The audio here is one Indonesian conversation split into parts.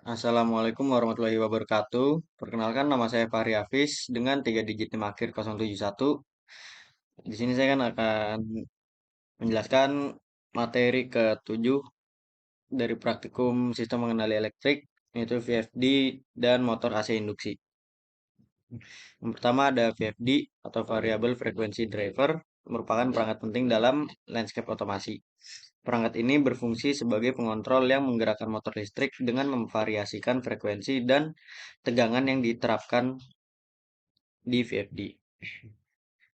Assalamualaikum warahmatullahi wabarakatuh. Perkenalkan nama saya Fahri Hafiz dengan 3 digit NIM akhir 071. Di sini saya kan akan menjelaskan materi ke-7 dari praktikum sistem mengenali elektrik, yaitu VFD dan motor AC induksi. Yang pertama ada VFD atau Variable Frequency Driver, merupakan perangkat penting dalam landscape otomasi. Perangkat ini berfungsi sebagai pengontrol yang menggerakkan motor listrik dengan memvariasikan frekuensi dan tegangan yang diterapkan di VFD.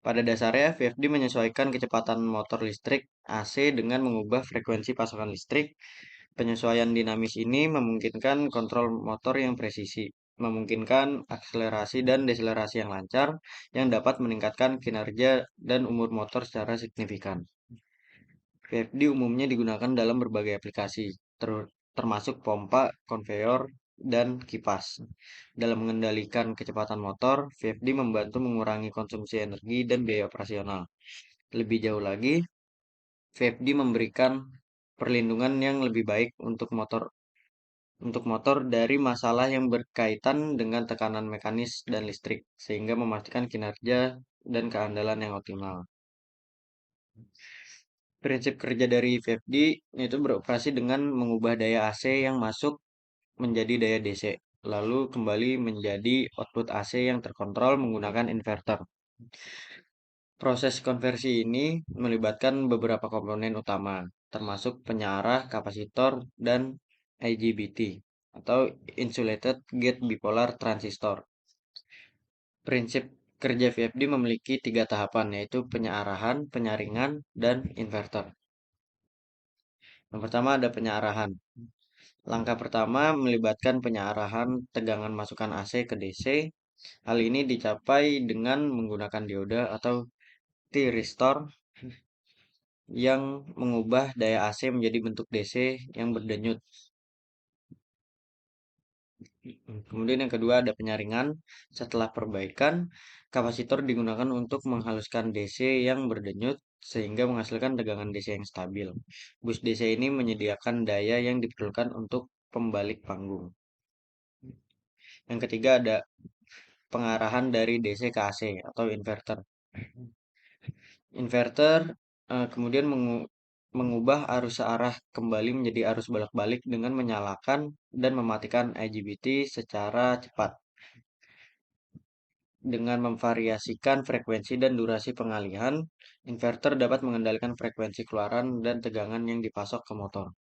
Pada dasarnya, VFD menyesuaikan kecepatan motor listrik AC dengan mengubah frekuensi pasokan listrik. Penyesuaian dinamis ini memungkinkan kontrol motor yang presisi, memungkinkan akselerasi dan deselerasi yang lancar, yang dapat meningkatkan kinerja dan umur motor secara signifikan. VFD umumnya digunakan dalam berbagai aplikasi, termasuk pompa, konveyor, dan kipas. Dalam mengendalikan kecepatan motor, VFD membantu mengurangi konsumsi energi dan biaya operasional. Lebih jauh lagi, VFD memberikan perlindungan yang lebih baik untuk motor dari masalah yang berkaitan dengan tekanan mekanis dan listrik, sehingga memastikan kinerja dan keandalan yang optimal. Prinsip kerja dari VFD itu beroperasi dengan mengubah daya AC yang masuk menjadi daya DC, lalu kembali menjadi output AC yang terkontrol menggunakan inverter. Proses konversi ini melibatkan beberapa komponen utama, termasuk penyarah, kapasitor, dan IGBT atau Insulated Gate Bipolar Transistor. Prinsip kerja VFD memiliki 3 tahapan, yaitu penyarahan, penyaringan, dan inverter. Yang pertama ada penyarahan. Langkah pertama melibatkan penyarahan tegangan masukan AC ke DC. Hal ini dicapai dengan menggunakan dioda atau thyristor yang mengubah daya AC menjadi bentuk DC yang berdenyut. Kemudian yang kedua ada penyaringan. Setelah perbaikan, kapasitor digunakan untuk menghaluskan DC yang berdenyut sehingga menghasilkan tegangan DC yang stabil. Bus DC ini menyediakan daya yang diperlukan untuk pembalik panggung. Yang ketiga ada pengarahan dari DC ke AC atau inverter. Inverter kemudian mengubah arus searah kembali menjadi arus bolak-balik dengan menyalakan dan mematikan IGBT secara cepat. Dengan memvariasikan frekuensi dan durasi pengalihan, inverter dapat mengendalikan frekuensi keluaran dan tegangan yang dipasok ke motor.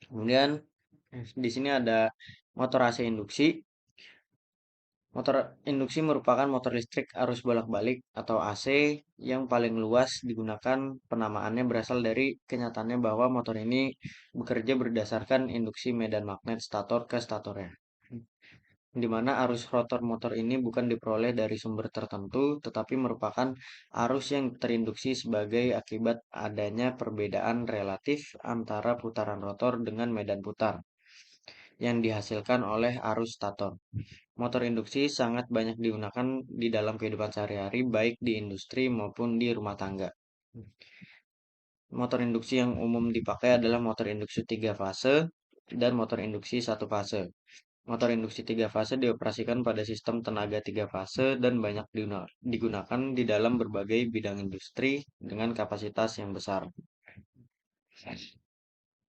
Kemudian di sini ada motor AC induksi. Motor induksi merupakan motor listrik arus bolak-balik atau AC yang paling luas digunakan. Penamaannya berasal dari kenyataannya bahwa motor ini bekerja berdasarkan induksi medan magnet stator ke statornya, di mana arus rotor motor ini bukan diperoleh dari sumber tertentu, tetapi merupakan arus yang terinduksi sebagai akibat adanya perbedaan relatif antara putaran rotor dengan medan putar yang dihasilkan oleh arus stator. Motor induksi sangat banyak digunakan di dalam kehidupan sehari-hari, baik di industri maupun di rumah tangga. Motor induksi yang umum dipakai adalah motor induksi 3 fase dan motor induksi 1 fase. Motor induksi 3 fase dioperasikan pada sistem tenaga 3 fase dan banyak digunakan di dalam berbagai bidang industri dengan kapasitas yang besar.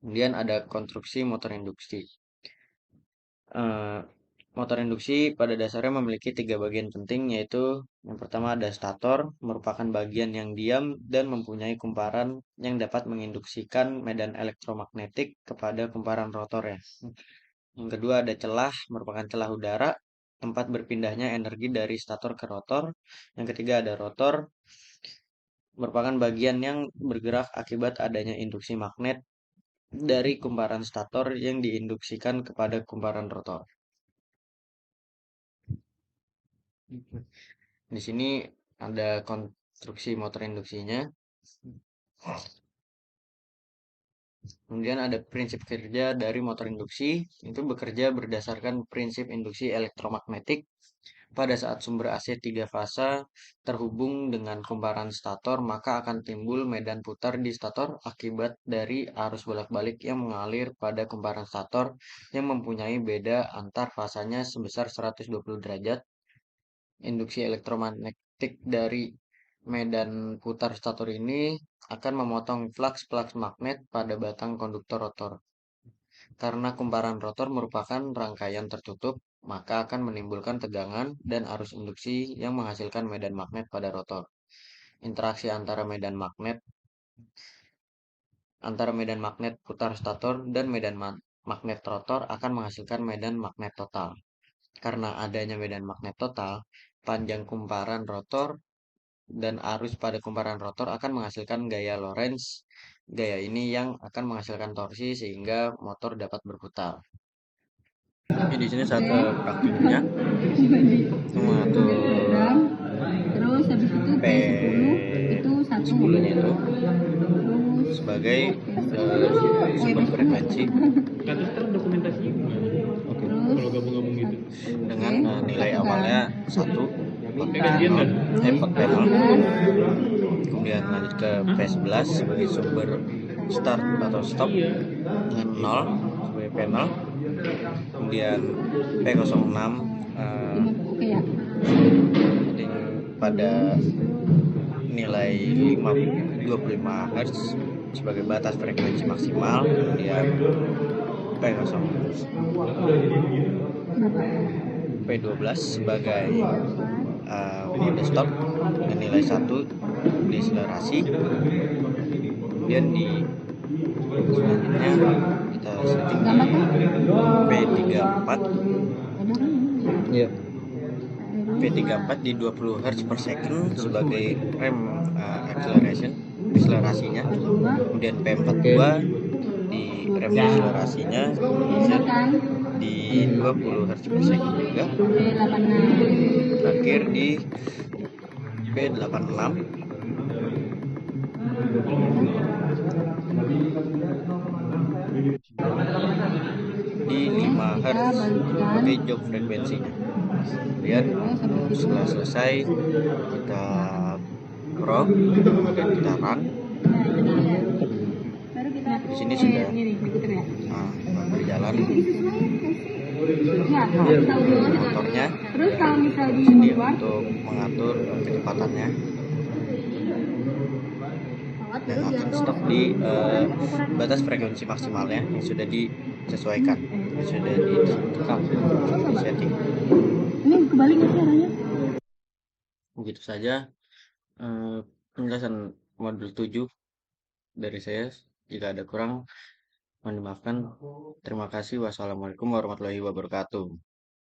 Kemudian ada konstruksi motor induksi. Eh, Motor induksi pada dasarnya memiliki 3 bagian penting, yaitu yang pertama ada stator, merupakan bagian yang diam dan mempunyai kumparan yang dapat menginduksikan medan elektromagnetik kepada kumparan rotor ya. Yang kedua ada celah, merupakan celah udara, tempat berpindahnya energi dari stator ke rotor. Yang ketiga ada rotor, merupakan bagian yang bergerak akibat adanya induksi magnet dari kumparan stator yang diinduksikan kepada kumparan rotor. Di sini ada konstruksi motor induksinya. Kemudian ada prinsip kerja dari motor induksi, itu bekerja berdasarkan prinsip induksi elektromagnetik. Pada saat sumber AC 3 fasa terhubung dengan kumparan stator, maka akan timbul medan putar di stator akibat dari arus bolak-balik yang mengalir pada kumparan stator yang mempunyai beda antar fasanya sebesar 120 derajat. Induksi elektromagnetik dari medan putar stator ini akan memotong flaks-flaks magnet pada batang konduktor rotor. Karena kumparan rotor merupakan rangkaian tertutup, maka akan menimbulkan tegangan dan arus induksi yang menghasilkan medan magnet pada rotor. Interaksi antara medan magnet putar stator dan medan magnet rotor akan menghasilkan medan magnet total. Karena adanya medan magnet total, panjang kumparan rotor dan arus pada kumparan rotor akan menghasilkan gaya Lorentz. Gaya ini yang akan menghasilkan torsi sehingga motor dapat berputar. Ini di sini satu praktikumnya itu mengatur terus habis itu P10 itu satu 10-nya itu terus sebagai terus sumber frekuensi Kata sekarang dokumentasinya gimana? Oke. Kalau gabung-gabung gitu. Dengan nilai awalnya 1 Pakai gantian dah. pot panel, kemudian lanjut ke P11 sebagai sumber start atau stop Iya. dengan 0 sebagai panel, kemudian P06 oke ya pada nilai 25 Hz sebagai batas frekuensi maksimal, kemudian P0 P12 sebagai mode stop dengan nilai 1 deselerasi. Kemudian di selanjutnya kita setting P34 ya, P34 di 20 Hz per second sebagai rem akselerasinya. Kemudian P42 di rem deselerasinya di 20 Hz per second juga. Terakhir di P86 di 5 Hz sebagai jog frekuensinya. Kemudian setelah selesai kita prog, kemudian kita run. Di sini sudah berjalan motornya. Terus kalau misalnya di Sini untuk mengatur kecepatannya dan akan stop di batas frekuensi maksimalnya yang sudah disesuaikan, yang sudah ditentukan di setting. Ini kebalik nggak sih arahnya? Begitu saja penjelasan modul 7 dari saya. Jika ada kurang, mohon dimaafkan. Terima kasih. Wassalamualaikum warahmatullahi wabarakatuh.